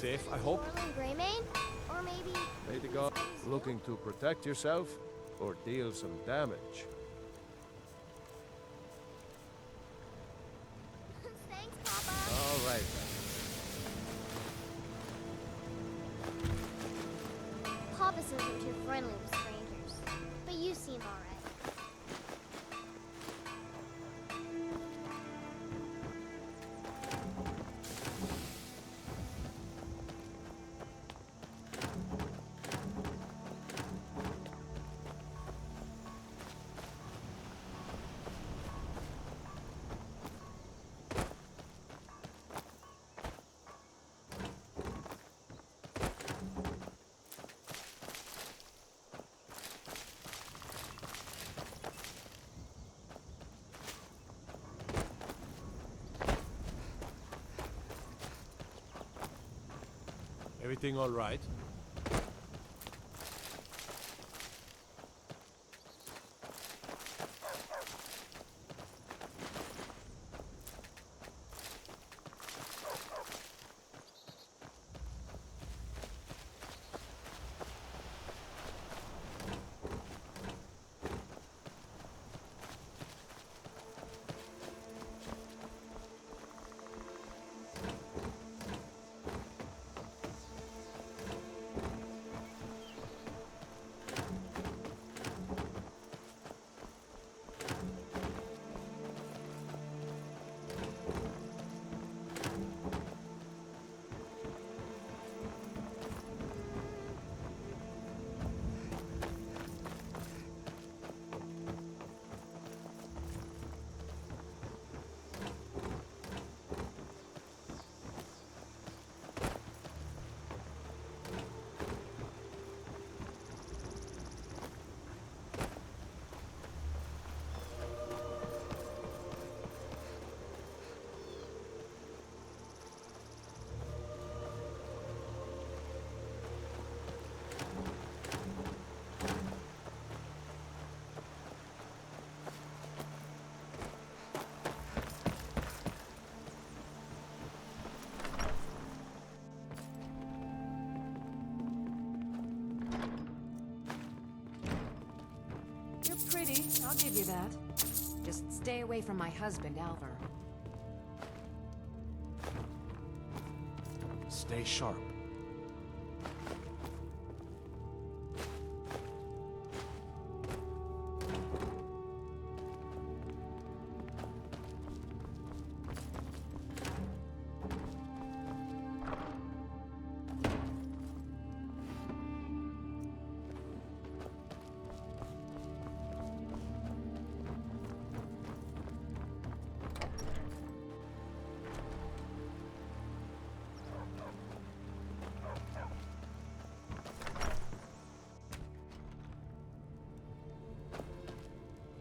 safe, I hope. Orlin Greymane? Or maybe... May the god looking to protect yourself or deal some damage. Thanks, Papa. All right. Papa says I'm too friendly with strangers. But you seem alright. Everything all right? You're pretty, I'll give you that. Just stay away from my husband, Alvar. Stay sharp.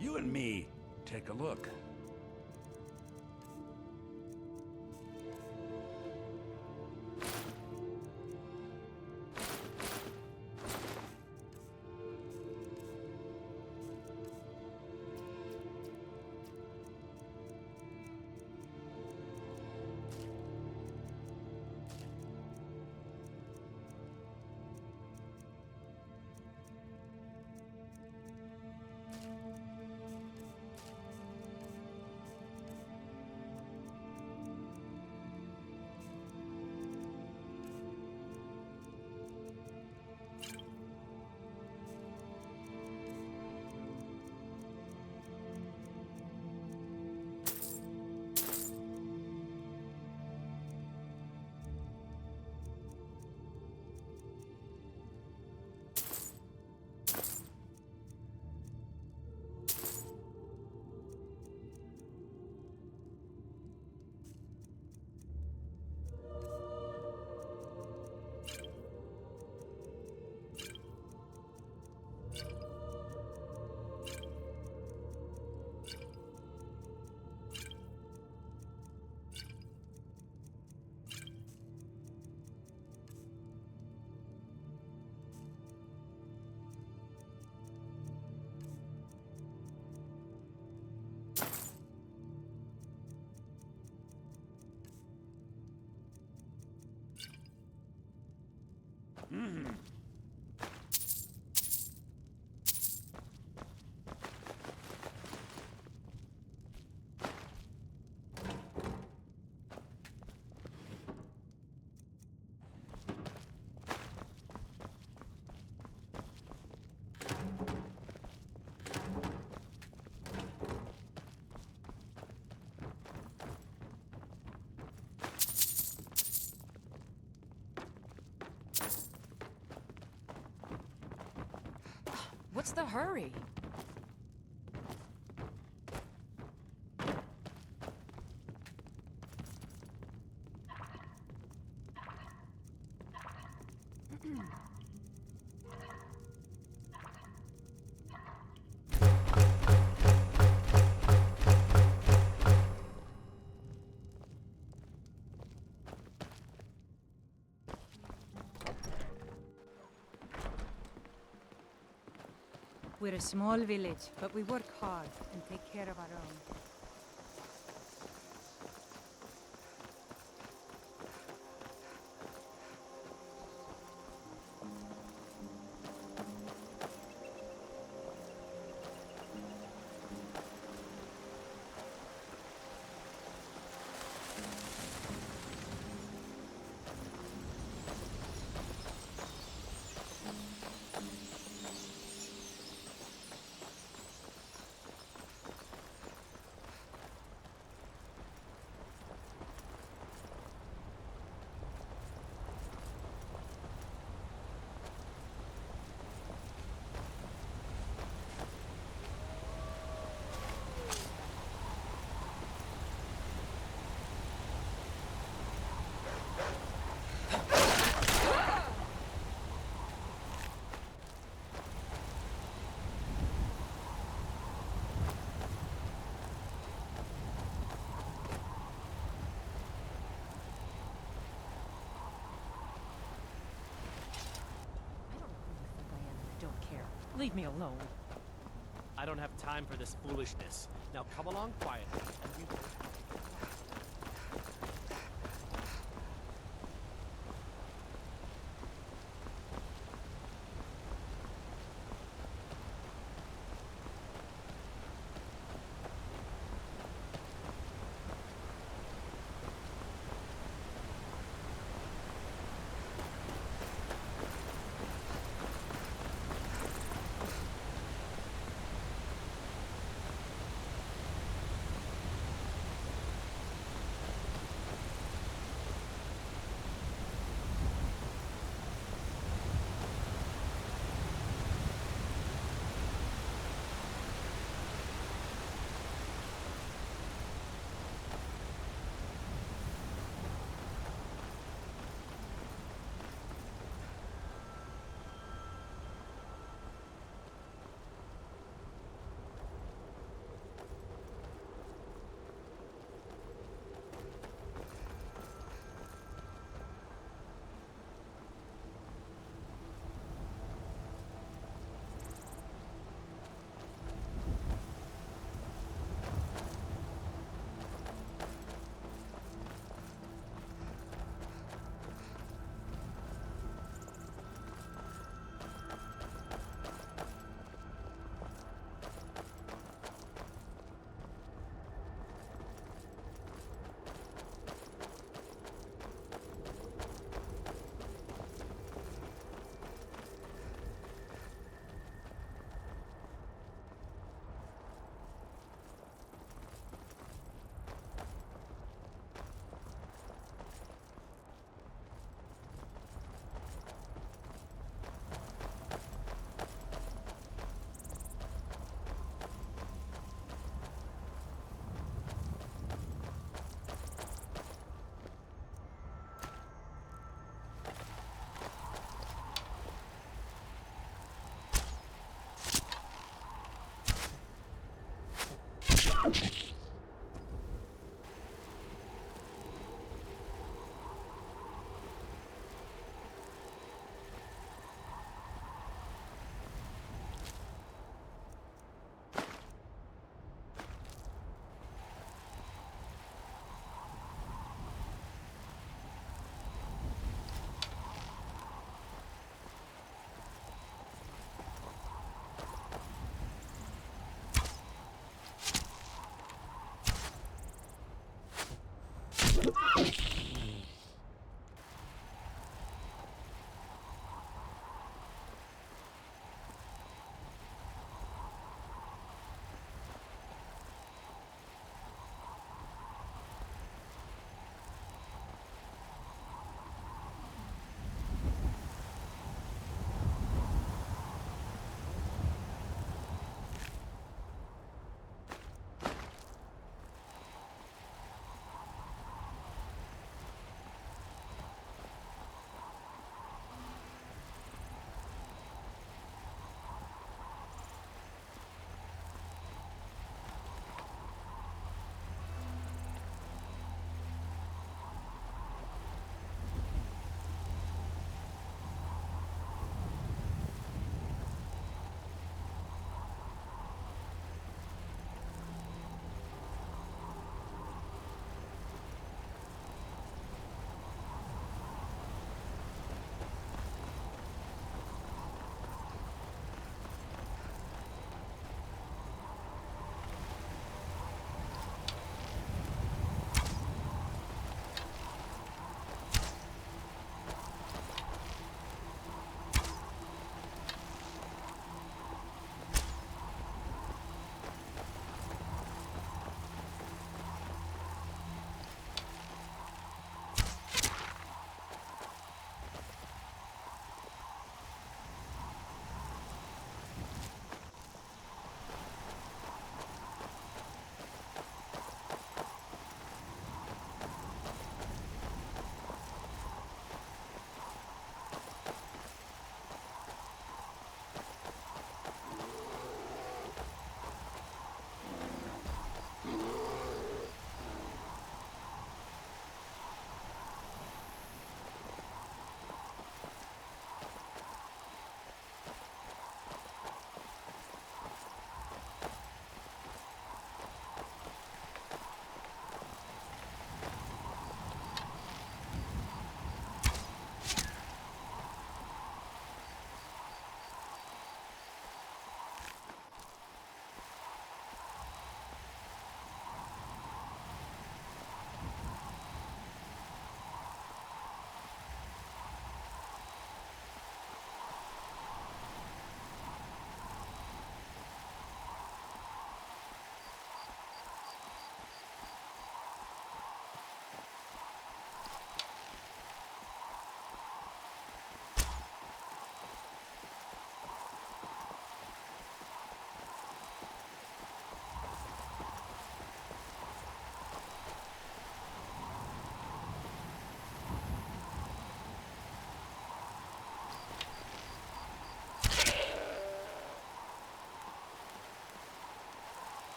You and me, take a look. What's the hurry? We're a small village, but we work hard and take care of our own. Leave me alone. I don't have time for this foolishness. Now come along quietly and we will...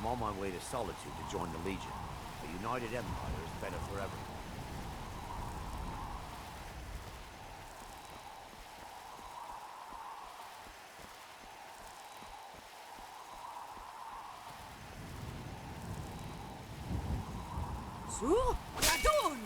I'm on my way to Solitude to join the Legion. A united empire is better for everyone. Sur Radon!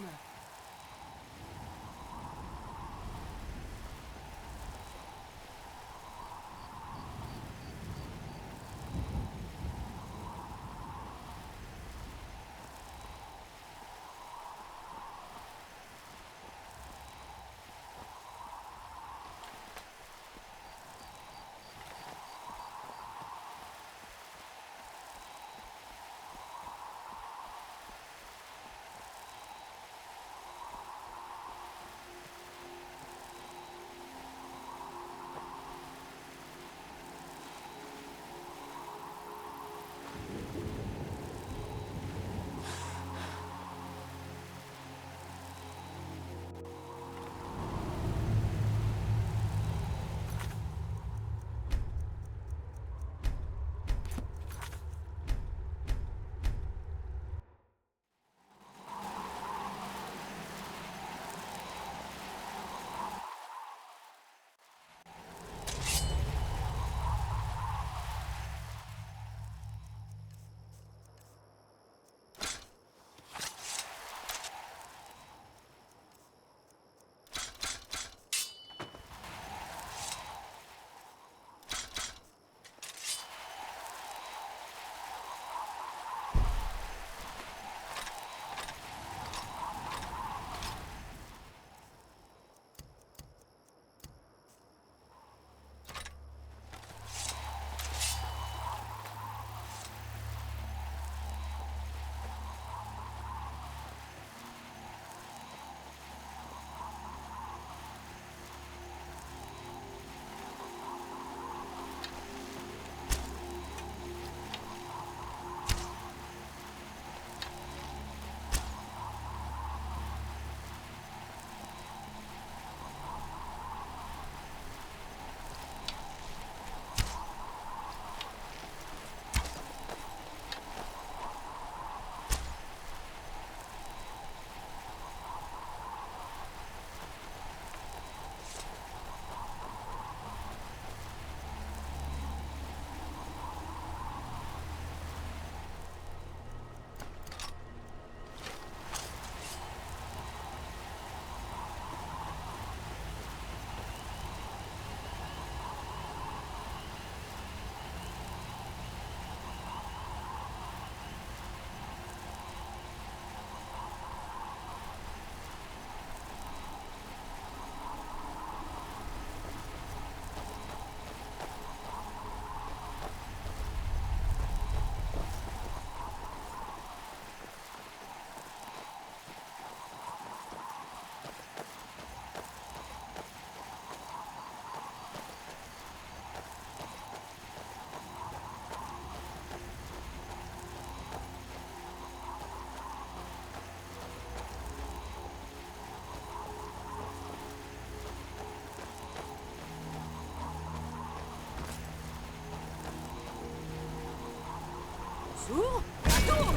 Sur Radon!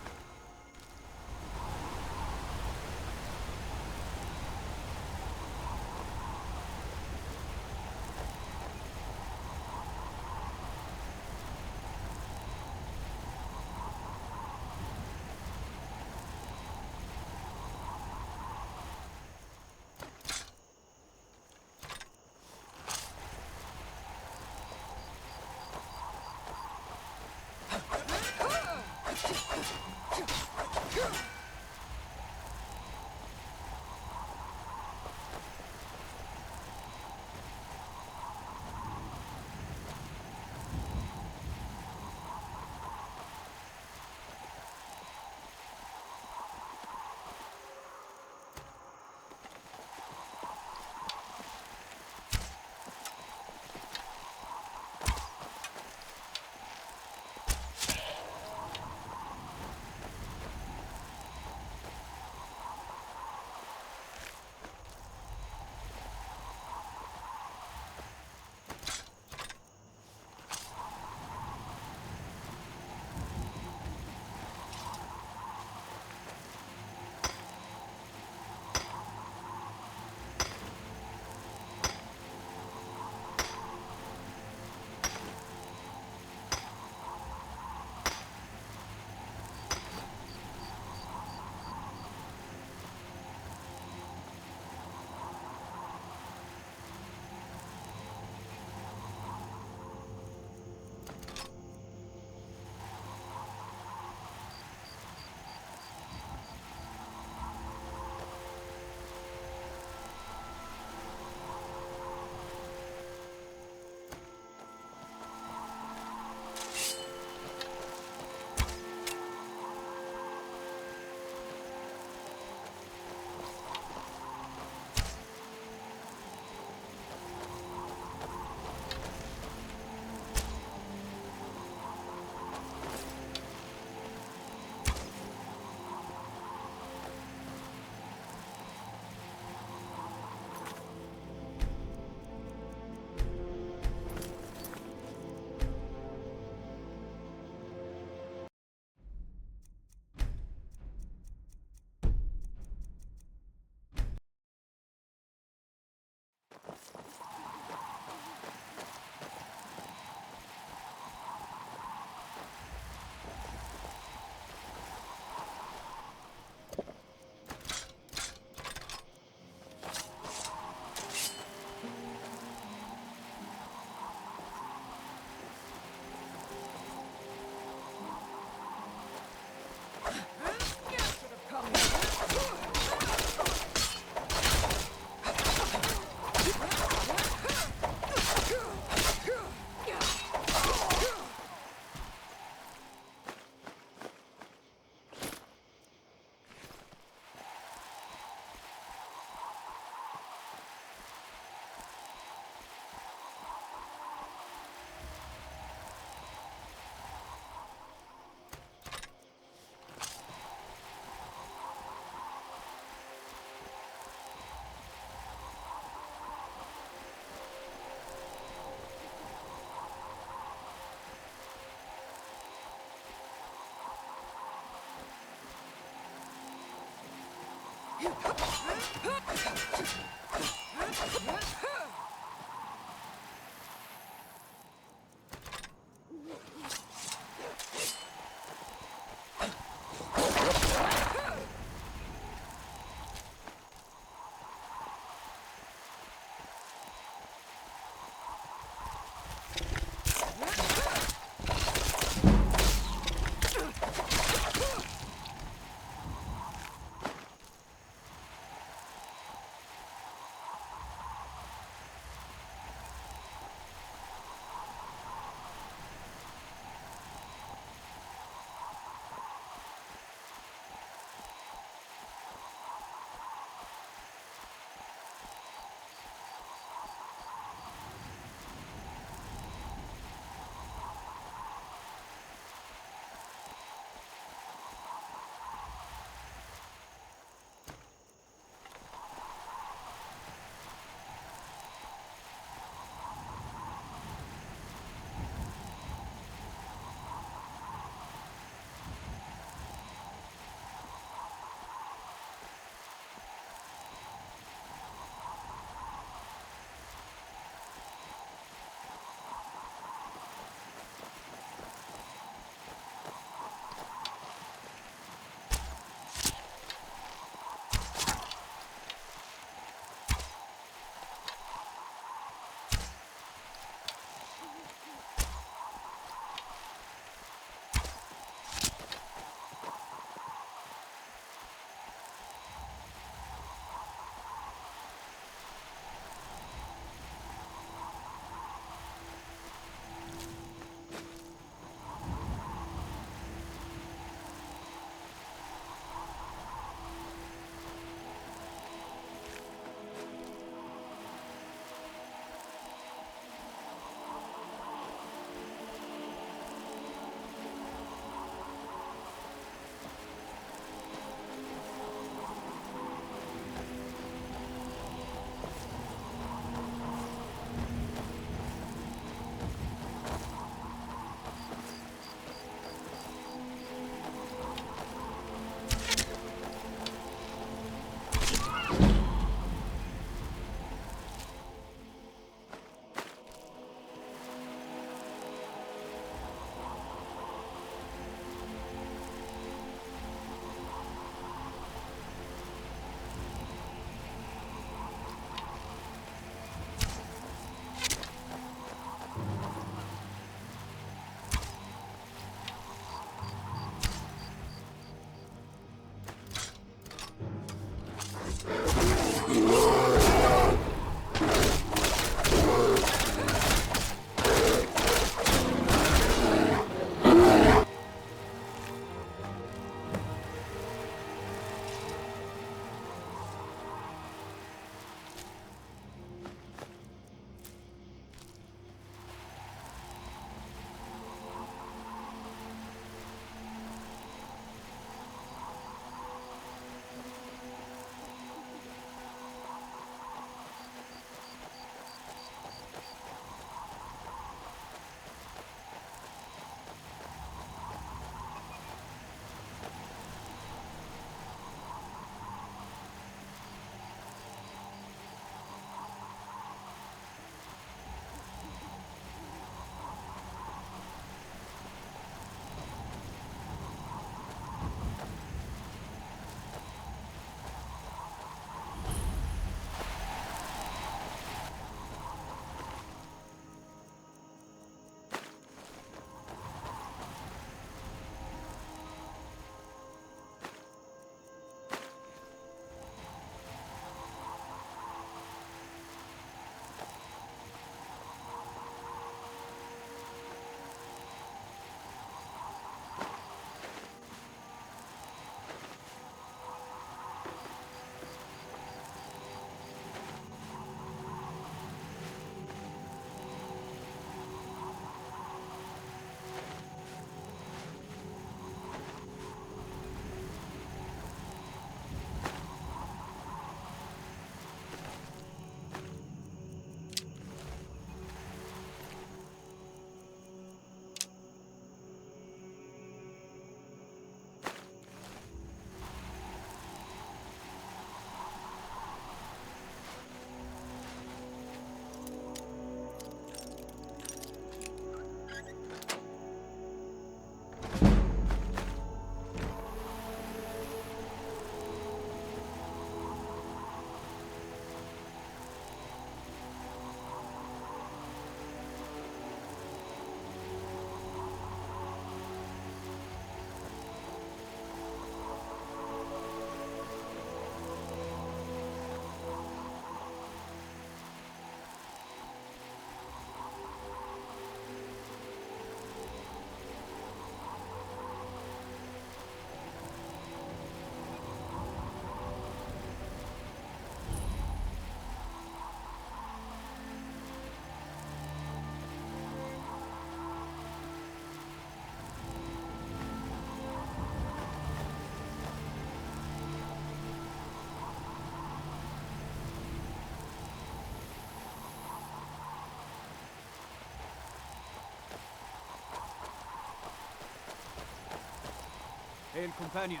Hail, companion.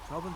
Trouble?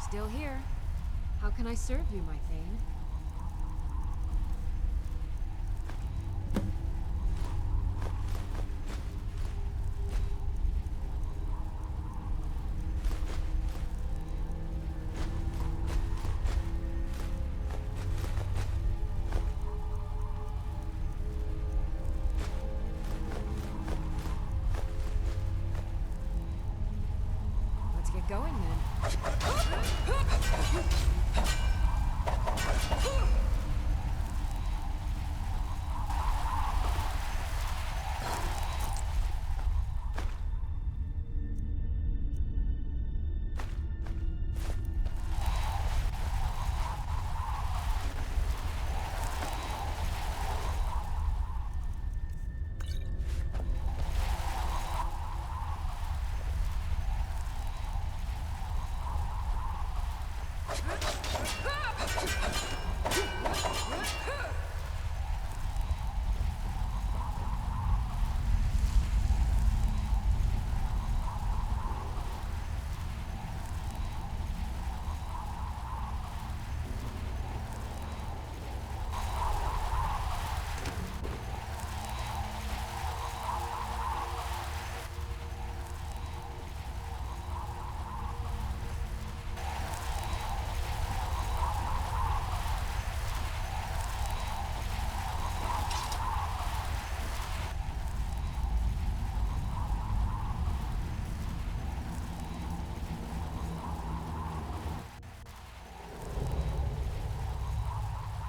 Still here. How can I serve you, my Thane? Let's get going then.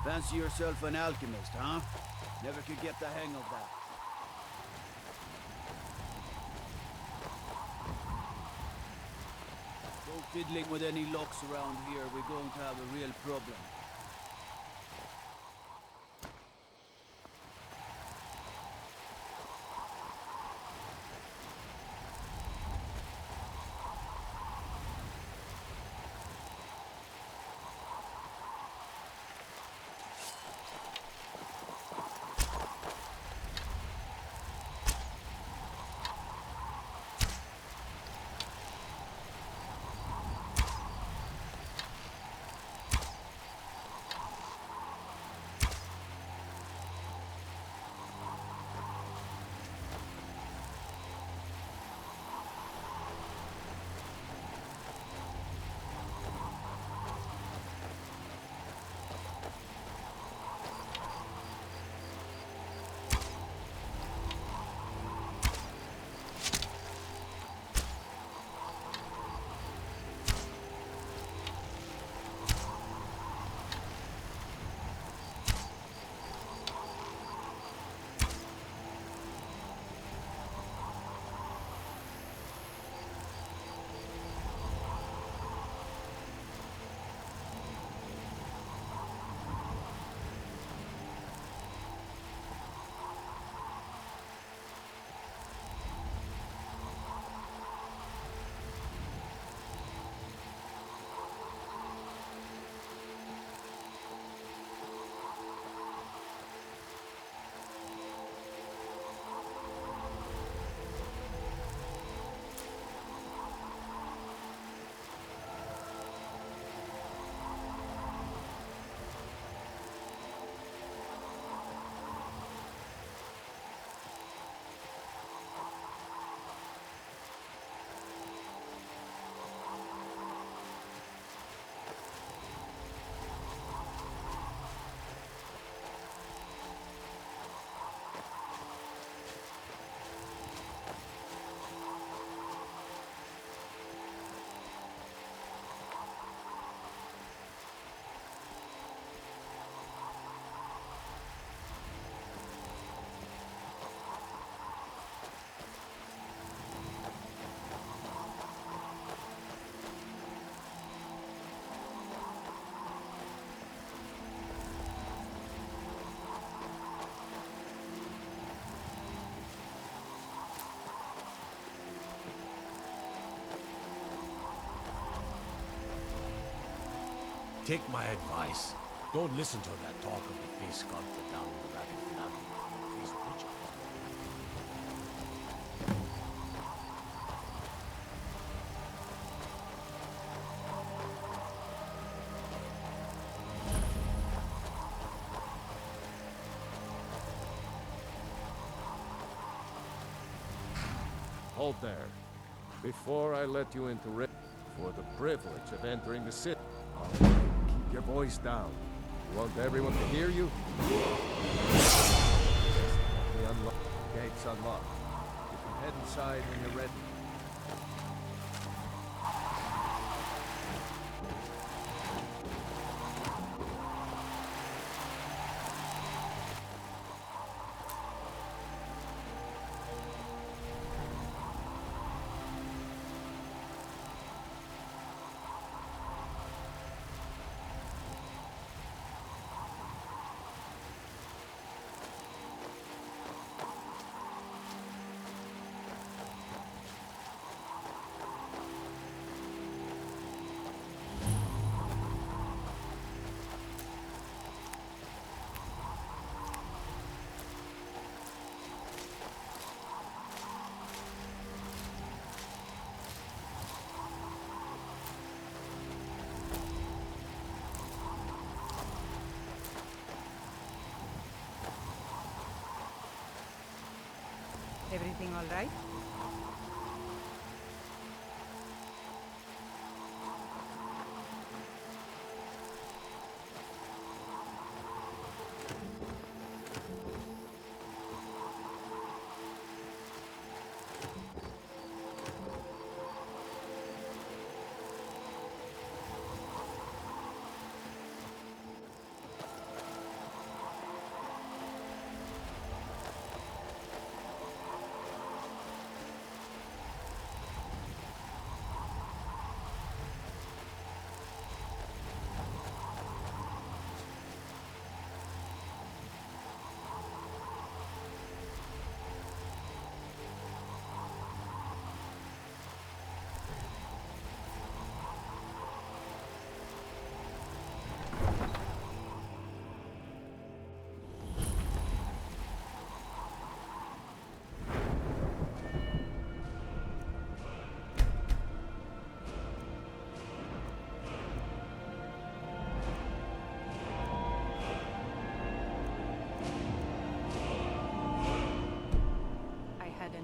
Fancy yourself an alchemist, huh? Never could get the hang of that. Go fiddling with any locks around here, we're going to have a real problem. Take my advice. Don't listen to that talk of the face sculptor down in the rabbit valley. He's rich. Hold there. Before I let you into for the privilege of entering the city, keep your voice down. You want everyone to hear you? The gates unlocked. You can head inside when you're ready. Everything all right?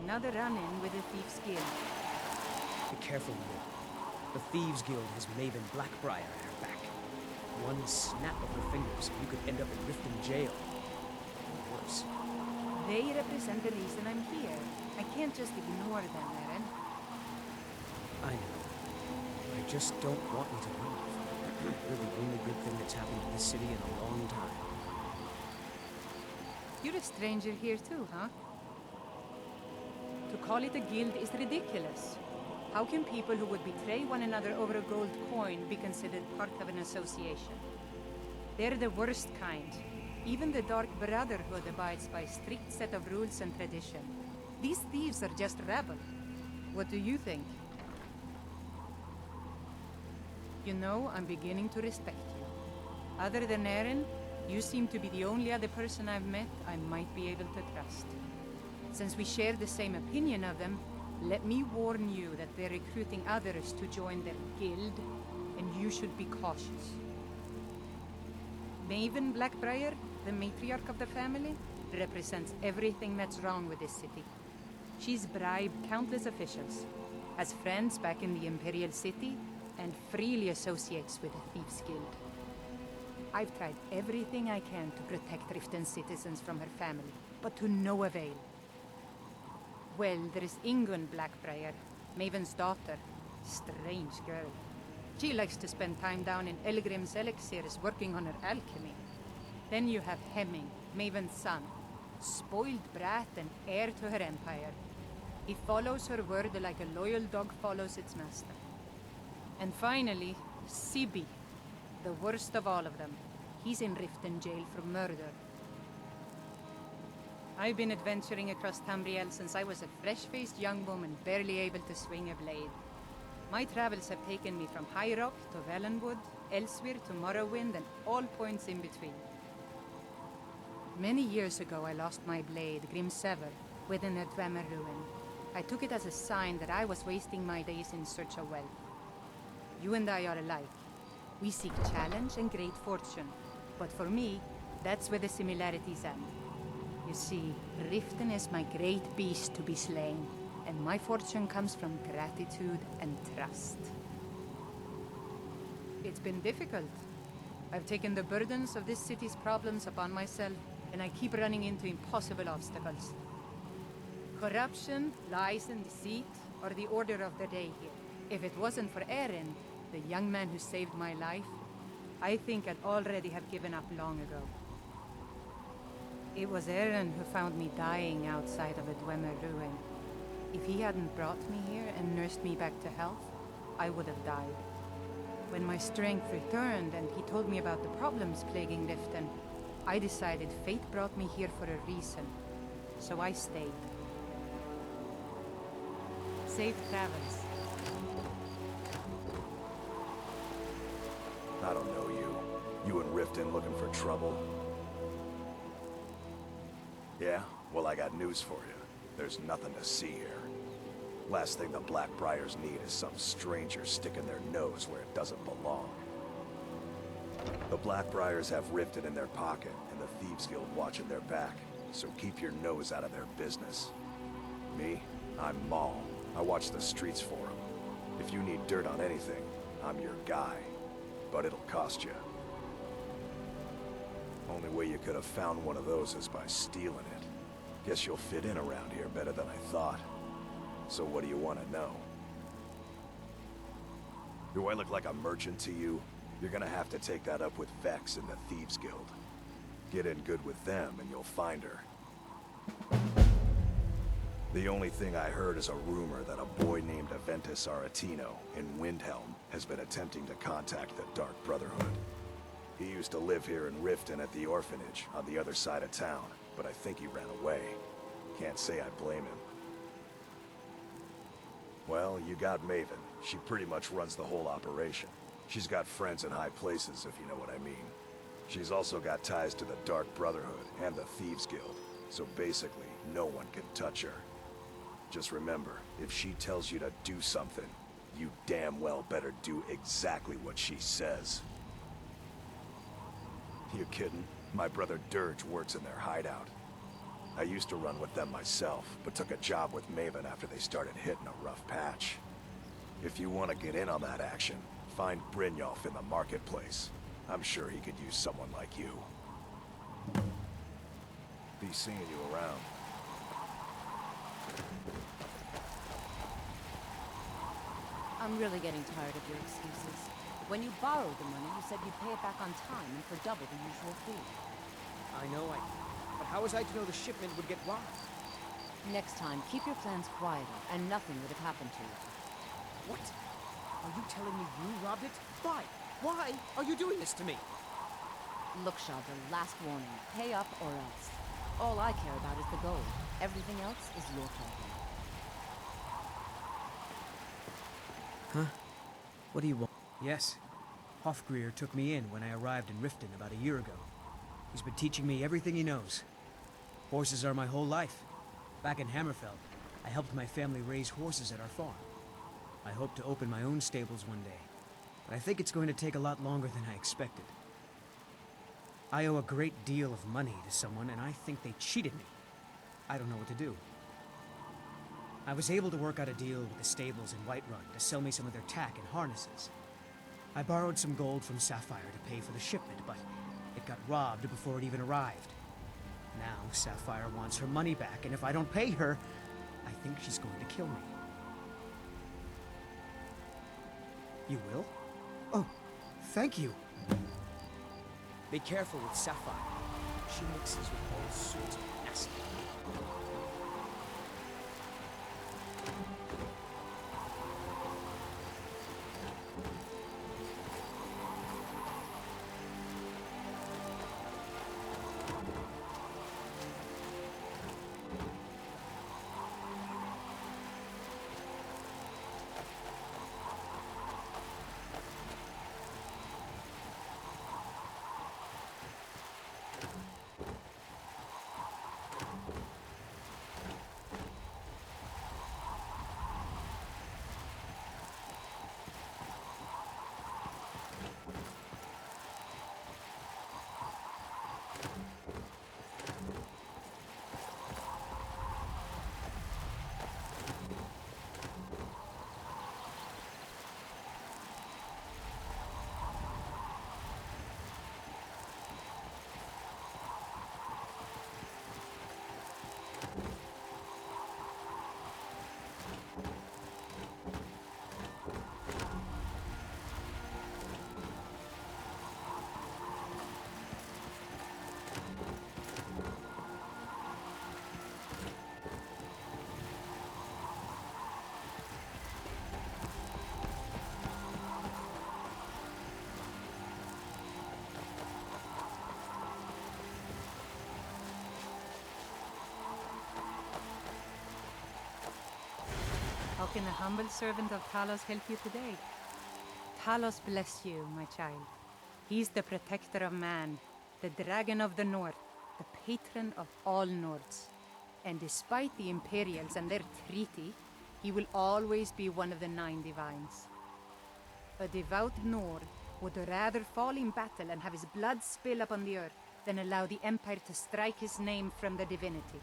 Another run-in with the Thief's Guild. Be careful, Will. The Thieves Guild has Maven Blackbriar at her back. One snap of her fingers, you could end up in Riften jail. Or worse. They represent the reason I'm here. I can't just ignore them, Eren. I know. I just don't want you to leave. You're the only good thing that's happened to this city in a long time. You're a stranger here too, huh? To call it a guild is ridiculous. How can people who would betray one another over a gold coin be considered part of an association? They're the worst kind. Even the Dark Brotherhood abides by a strict set of rules and tradition. These thieves are just rabble. What do you think? You know, I'm beginning to respect you. Other than Eren, you seem to be the only other person I've met I might be able to trust. Since we share the same opinion of them, let me warn you that they're recruiting others to join their guild, and you should be cautious. Maven Blackbriar, the matriarch of the family, represents everything that's wrong with this city. She's bribed countless officials, has friends back in the Imperial City, and freely associates with the Thieves Guild. I've tried everything I can to protect Riften's citizens from her family, but to no avail. Well, there is Ingun Blackbriar, Maven's daughter. Strange girl. She likes to spend time down in Elgrim's elixirs working on her alchemy. Then you have Hemming, Maven's son. Spoiled brat and heir to her empire. He follows her word like a loyal dog follows its master. And finally, Sibi, the worst of all of them. He's in Riften jail for murder. I've been adventuring across Tamriel since I was a fresh-faced young woman barely able to swing a blade. My travels have taken me from High Rock to Valenwood, Elsewhere to Morrowind and all points in between. Many years ago, I lost my blade, Grimsever, within a Dwemer ruin. I took it as a sign that I was wasting my days in search of wealth. You and I are alike. We seek challenge and great fortune. But for me, that's where the similarities end. You see, Riften is my great beast to be slain, and my fortune comes from gratitude and trust. It's been difficult. I've taken the burdens of this city's problems upon myself, and I keep running into impossible obstacles. Corruption, lies and deceit are the order of the day here. If it wasn't for Eren, the young man who saved my life, I think I'd already have given up long ago. It was Eren who found me dying outside of a Dwemer ruin. If he hadn't brought me here and nursed me back to health, I would have died. When my strength returned and he told me about the problems plaguing Riften, I decided fate brought me here for a reason. So I stayed. Safe travels. I don't know you. You and Riften looking for trouble? Yeah? Well, I got news for you. There's nothing to see here. Last thing the Blackbriars need is some stranger sticking their nose where it doesn't belong. The Blackbriars have Riften in their pocket, and the Thieves Guild watching their back, so keep your nose out of their business. Me? I'm Maul. I watch the streets for them. If you need dirt on anything, I'm your guy. But it'll cost you. Only way you could have found one of those is by stealing it. Guess you'll fit in around here better than I thought. So what do you want to know? Do I look like a merchant to you? You're gonna have to take that up with Vex in the Thieves Guild. Get in good with them and you'll find her. The only thing I heard is a rumor that a boy named Aventus Aretino in Windhelm has been attempting to contact the Dark Brotherhood. He used to live here in Riften at the orphanage on the other side of town, but I think he ran away. Can't say I blame him. Well, you got Maven. She pretty much runs the whole operation. She's got friends in high places, if you know what I mean. She's also got ties to the Dark Brotherhood and the Thieves Guild, so basically, no one can touch her. Just remember, if she tells you to do something, you damn well better do exactly what she says. You kidding? My brother Dirge works in their hideout. I used to run with them myself, but took a job with Maven after they started hitting a rough patch. If you want to get in on that action, find Brynjolf in the marketplace. I'm sure he could use someone like you. Be seeing you around. I'm really getting tired of your excuses. When you borrowed the money, you said you'd pay it back on time and for double the usual fee. I know, but how was I to know the shipment would get robbed? Next time, keep your plans quieter, and nothing would have happened to you. What? Are you telling me you robbed it? Why? Why are you doing this to me? Look, Shadra, last warning. Pay up or else. All I care about is the gold. Everything else is your problem. Huh? What do you want? Yes. Hofgrir took me in when I arrived in Riften about a year ago. He's been teaching me everything he knows. Horses are my whole life. Back in Hammerfell, I helped my family raise horses at our farm. I hope to open my own stables one day, but I think it's going to take a lot longer than I expected. I owe a great deal of money to someone, and I think they cheated me. I don't know what to do. I was able to work out a deal with the stables in Whiterun to sell me some of their tack and harnesses. I borrowed some gold from Sapphire to pay for the shipment, but it got robbed before it even arrived. Now Sapphire wants her money back, and if I don't pay her, I think she's going to kill me. You will? Oh, thank you. Be careful with Sapphire. She mixes with all sorts of nasty. How can a humble servant of Talos help you today? Talos bless you, my child. He's the protector of man, the dragon of the north, the patron of all Nords. And despite the Imperials and their treaty, he will always be one of the 9 divines. A devout Nord would rather fall in battle and have his blood spill upon the earth than allow the Empire to strike his name from the divinity.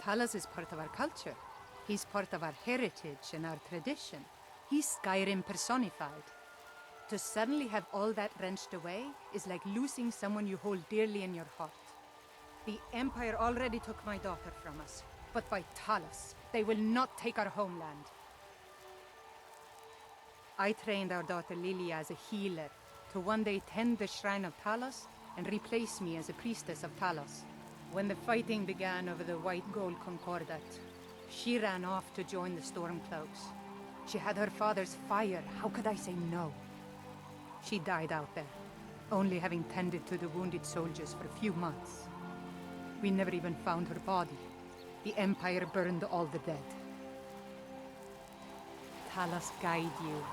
Talos is part of our culture. He's part of our heritage and our tradition. He's Skyrim personified. To suddenly have all that wrenched away is like losing someone you hold dearly in your heart. The Empire already took my daughter from us, but by Talos, they will not take our homeland. I trained our daughter Lilia as a healer to one day tend the shrine of Talos and replace me as a priestess of Talos. When the fighting began over the white gold concordat, she ran off to join the Stormcloaks. She had her father's fire. How could I say no? She died out there, only having tended to the wounded soldiers for a few months. We never even found her body. The Empire burned all the dead. Talos guide you.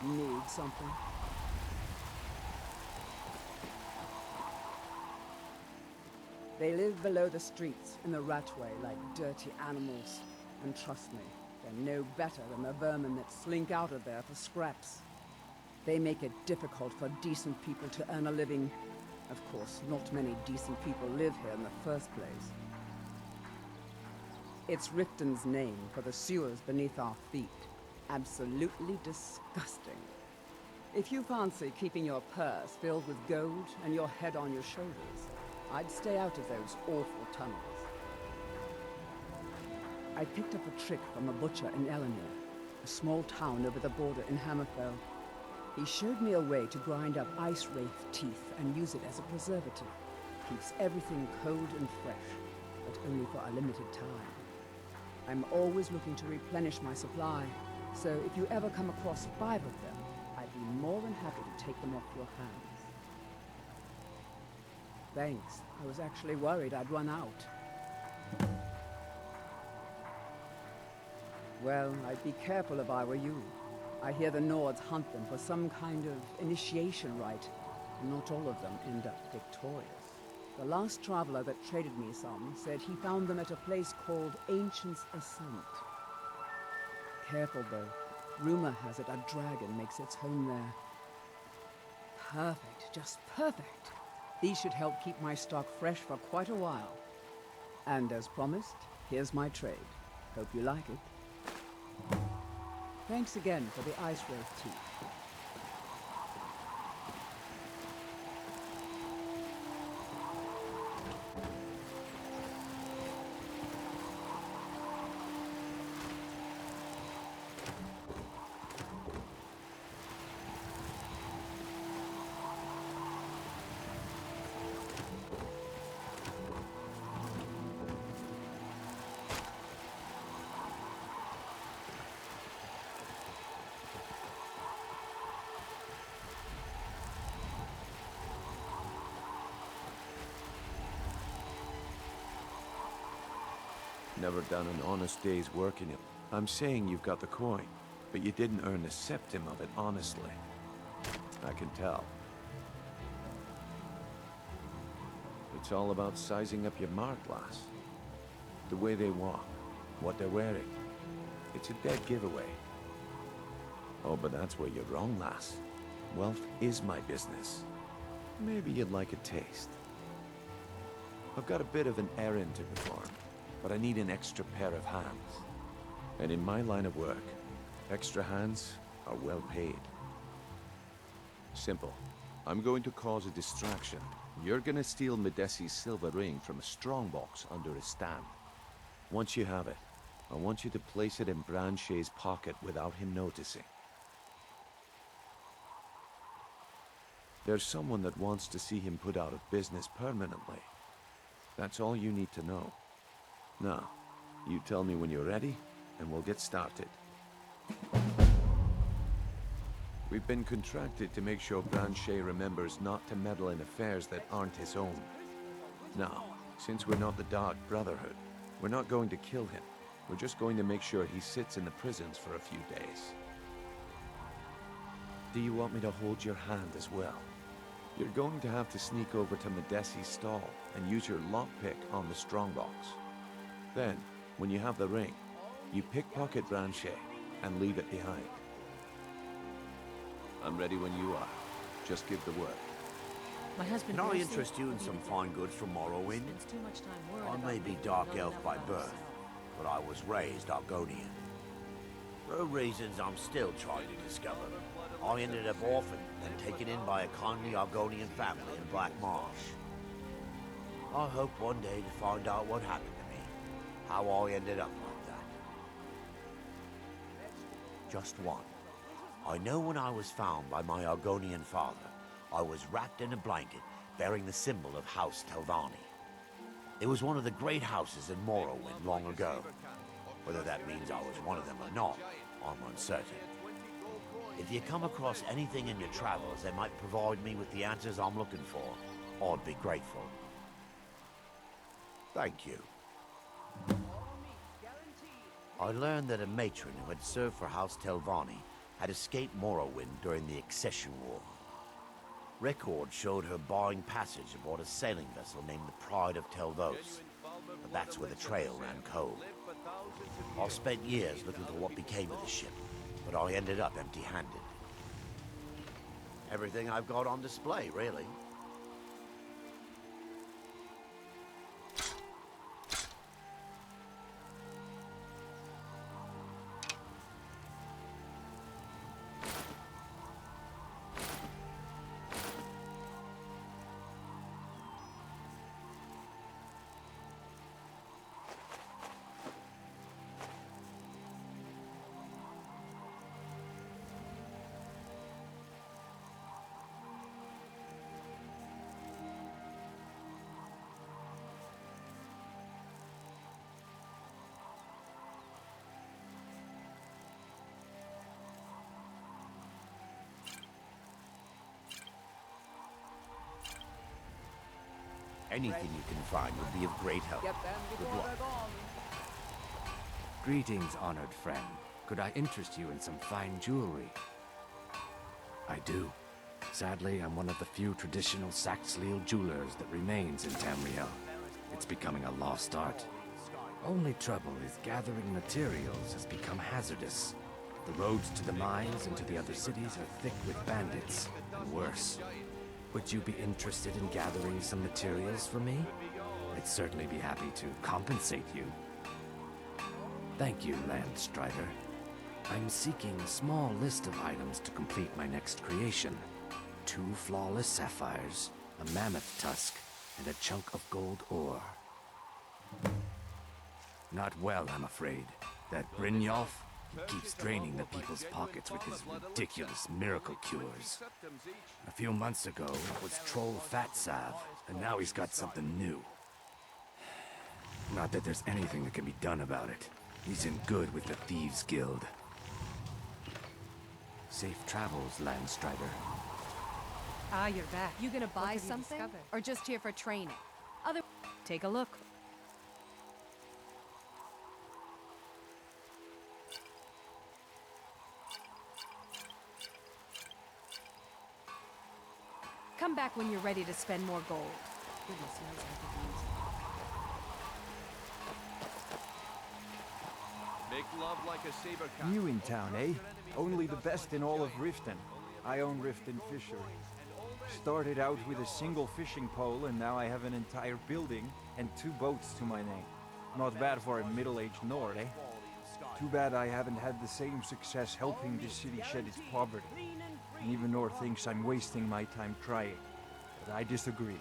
Need something? They live below the streets in the ratway like dirty animals. And trust me, they're no better than the vermin that slink out of there for scraps. They make it difficult for decent people to earn a living. Of course, not many decent people live here in the first place. It's Riften's name for the sewers beneath our feet. Absolutely disgusting. If you fancy keeping your purse filled with gold and your head on your shoulders, I'd stay out of those awful tunnels. I picked up a trick from a butcher in Elenir, a small town over the border in Hammerfell. He showed me a way to grind up ice wraith teeth and use it as a preservative. Keeps everything cold and fresh, but only for a limited time. I'm always looking to replenish my supply, so if you ever come across 5 of them, I'd be more than happy to take them off your hands. Thanks. I was actually worried I'd run out. Well, I'd be careful if I were you. I hear the Nords hunt them for some kind of initiation rite, and not all of them end up victorious. The last traveler that traded me some said he found them at a place called Ancient's Ascent. Careful, though. Rumor has it a dragon makes its home there. Perfect, just perfect. These should help keep my stock fresh for quite a while. And as promised, here's my trade. Hope you like it. Thanks again for the ice wraith tea. never done an honest day's work in it. I'm saying you've got the coin, but you didn't earn a septim of it honestly. I can tell. It's all about sizing up your mark, lass. The way they walk, what they're wearing. It's a dead giveaway. Oh, but that's where you're wrong, lass. Wealth is my business. Maybe you'd like a taste. I've got a bit of an errand to perform, but I need an extra pair of hands. And in my line of work, extra hands are well paid. Simple. I'm going to cause a distraction. You're gonna steal Medesi's silver ring from a strongbox under his stand. Once you have it, I want you to place it in Branche's pocket without him noticing. There's someone that wants to see him put out of business permanently. That's all you need to know. Now, you tell me when you're ready, and we'll get started. We've been contracted to make sure Branche remembers not to meddle in affairs that aren't his own. Now, since we're not the Dark Brotherhood, we're not going to kill him. We're just going to make sure he sits in the prisons for a few days. Do you want me to hold your hand as well? You're going to have to sneak over to Medesi's stall and use your lockpick on the strongbox. Then, when you have the ring, you pickpocket Branche and leave it behind. I'm ready when you are. Just give the word. My husband. Can I interest you in some fine goods from Morrowind? I may be Dark Elf by birth, but I was raised Argonian. For reasons I'm still trying to discover, I ended up orphaned and taken in by a kindly Argonian family in Black Marsh. I hope one day to find out what happened to me, how I ended up like that. Just one. I know when I was found by my Argonian father, I was wrapped in a blanket bearing the symbol of House Telvanni. It was one of the great houses in Morrowind long ago. Whether that means I was one of them or not, I'm uncertain. If you come across anything in your travels that might provide me with the answers I'm looking for, I'd be grateful. Thank you. I learned that a matron who had served for House Telvanni had escaped Morrowind during the Accession War. Records showed her buying passage aboard a sailing vessel named the Pride of Telvos, but that's where the trail ran cold. I spent years looking for what became of the ship, but I ended up empty-handed. Everything I've got on display, really. Anything you can find would be of great help. Good luck. Greetings, honored friend. Could I interest you in some fine jewelry? I do. Sadly, I'm one of the few traditional Saxhleel jewelers that remains in Tamriel. It's becoming a lost art. Only trouble is gathering materials has become hazardous. The roads to the mines and to the other cities are thick with bandits, and worse. Would you be interested in gathering some materials for me? I'd certainly be happy to compensate you. Thank you, Landstrider. I'm seeking a small list of items to complete my next creation. 2 flawless sapphires, a mammoth tusk, and a chunk of gold ore. Not well, I'm afraid. That Brynjolf, he keeps draining the people's pockets with his ridiculous miracle cures. A few months ago, it was Troll Fat Salve, and now he's got something new. Not that there's anything that can be done about it. He's in good with the Thieves' Guild. Safe travels, Landstrider. Ah, you're back. You gonna What buy have you something? discovered? Or just here for training? Take a look. come back when you're ready to spend more gold. Goodness knows I could use it. Make love like a saber cat. New in town, eh? Only the best in all of Riften. I own Riften Fishery. Started out with a single fishing pole, and now I have an entire building and 2 boats to my name. Not bad for a middle-aged Nord, eh? Too bad I haven't had the same success helping this city shed its poverty. And even Nord thinks I'm wasting my time trying. But I disagree.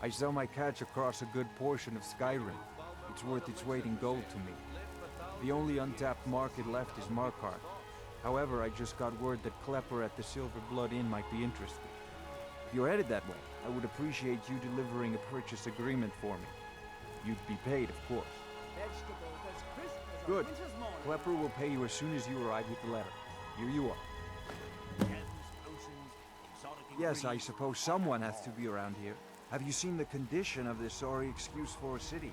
I sell my catch across a good portion of Skyrim. It's worth its weight in gold to me. The only untapped market left is Markarth. However, I just got word that Klepper at the Silver Blood Inn might be interested. If you're headed that way, I would appreciate you delivering a purchase agreement for me. You'd be paid, of course. Good. Klepper will pay you as soon as you arrive with the letter. Here you are. Yes, I suppose someone has to be around here. Have you seen the condition of this sorry excuse for a city?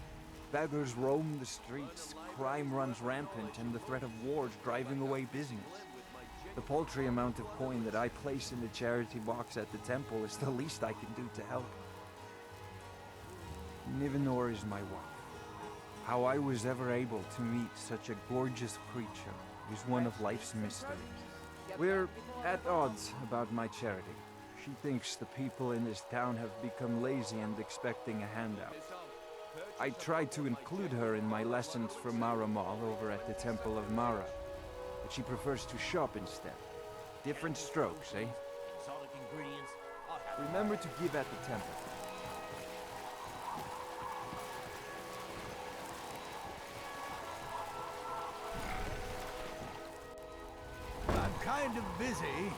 Beggars roam the streets, crime runs rampant, and the threat of war's driving away business. The paltry amount of coin that I place in the charity box at the temple is the least I can do to help. Nivenor is my wife. How I was ever able to meet such a gorgeous creature is one of life's mysteries. We're at odds about my charity. She thinks the people in this town have become lazy and expecting a handout. I tried to include her in my lessons from Mara Mall over at the Temple of Mara, but she prefers to shop instead. Different strokes, eh? Remember to give at the temple. I'm kind of busy,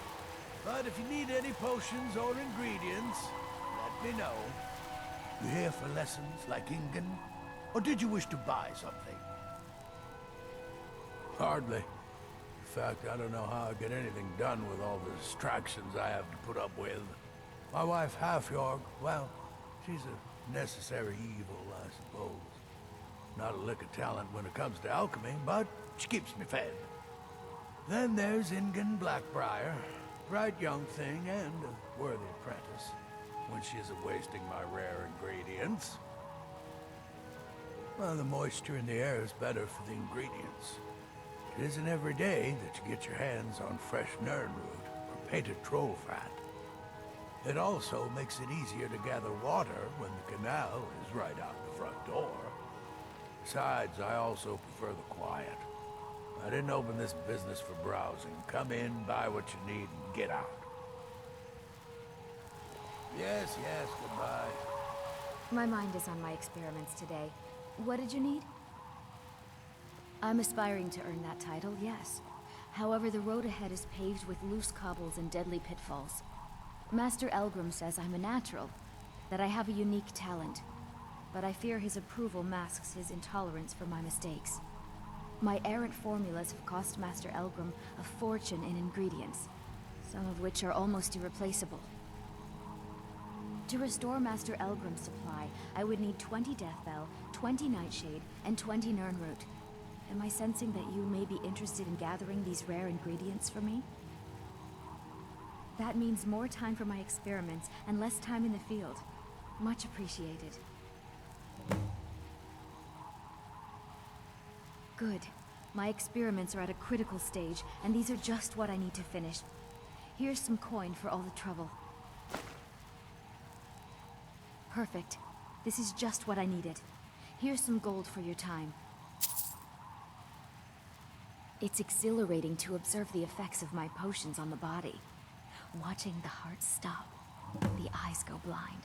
but if you need any potions or ingredients, let me know. You here for lessons like Ingen? Or did you wish to buy something? Hardly. In fact, I don't know how I get anything done with all the distractions I have to put up with. My wife, Halfjorg, well, she's a necessary evil, I suppose. Not a lick of talent when it comes to alchemy, but she keeps me fed. Then there's Ingen Blackbriar, bright young thing and a worthy apprentice, when she isn't wasting my rare ingredients. Well, the moisture in the air is better for the ingredients. It isn't every day that you get your hands on fresh nirnroot or painted troll fat. It also makes it easier to gather water when the canal is right out the front door. Besides, I also prefer the quiet. I didn't open this business for browsing. Come in, buy what you need, and get out. Yes, goodbye. My mind is on my experiments today. What did you need? I'm aspiring to earn that title, yes. However, the road ahead is paved with loose cobbles and deadly pitfalls. Master Elgrim says I'm a natural, that I have a unique talent, but I fear his approval masks his intolerance for my mistakes. My errant formulas have cost Master Elgrim a fortune in ingredients, some of which are almost irreplaceable. To restore Master Elgrim's supply, I would need 20 Deathbell, 20 Nightshade, and 20 Nirnroot. Am I sensing that you may be interested in gathering these rare ingredients for me? That means more time for my experiments and less time in the field. Much appreciated. Good. My experiments are at a critical stage, and these are just what I need to finish. Here's some coin for all the trouble. Perfect. This is just what I needed. Here's some gold for your time. It's exhilarating to observe the effects of my potions on the body. Watching the heart stop, the eyes go blind.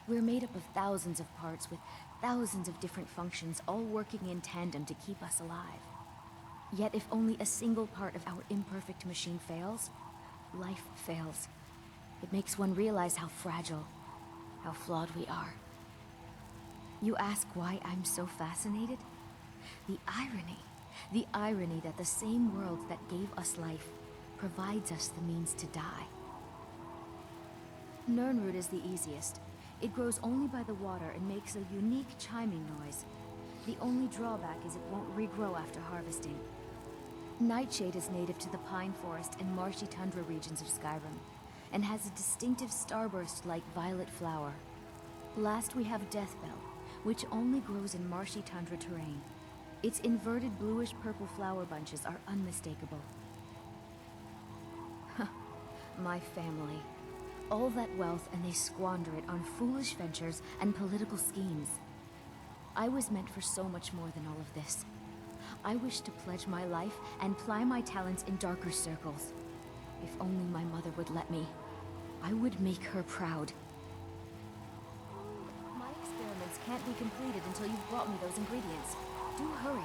We're made up of thousands of parts with thousands of different functions, all working in tandem to keep us alive. Yet if only a single part of our imperfect machine fails, life fails. It makes one realize how fragile, how flawed we are. You ask why I'm so fascinated? The irony that the same world that gave us life provides us the means to die. Nirnroot is the easiest. It grows only by the water and makes a unique chiming noise. The only drawback is it won't regrow after harvesting. Nightshade is native to the pine forest and marshy tundra regions of Skyrim, and has a distinctive starburst-like violet flower. Last we have Deathbell, which only grows in marshy tundra terrain. Its inverted bluish-purple flower bunches are unmistakable. My family. All that wealth, and they squander it on foolish ventures and political schemes. I was meant for so much more than all of this. I wish to pledge my life and ply my talents in darker circles. If only my mother would let me, I would make her proud. My experiments can't be completed until you've brought me those ingredients. Do hurry.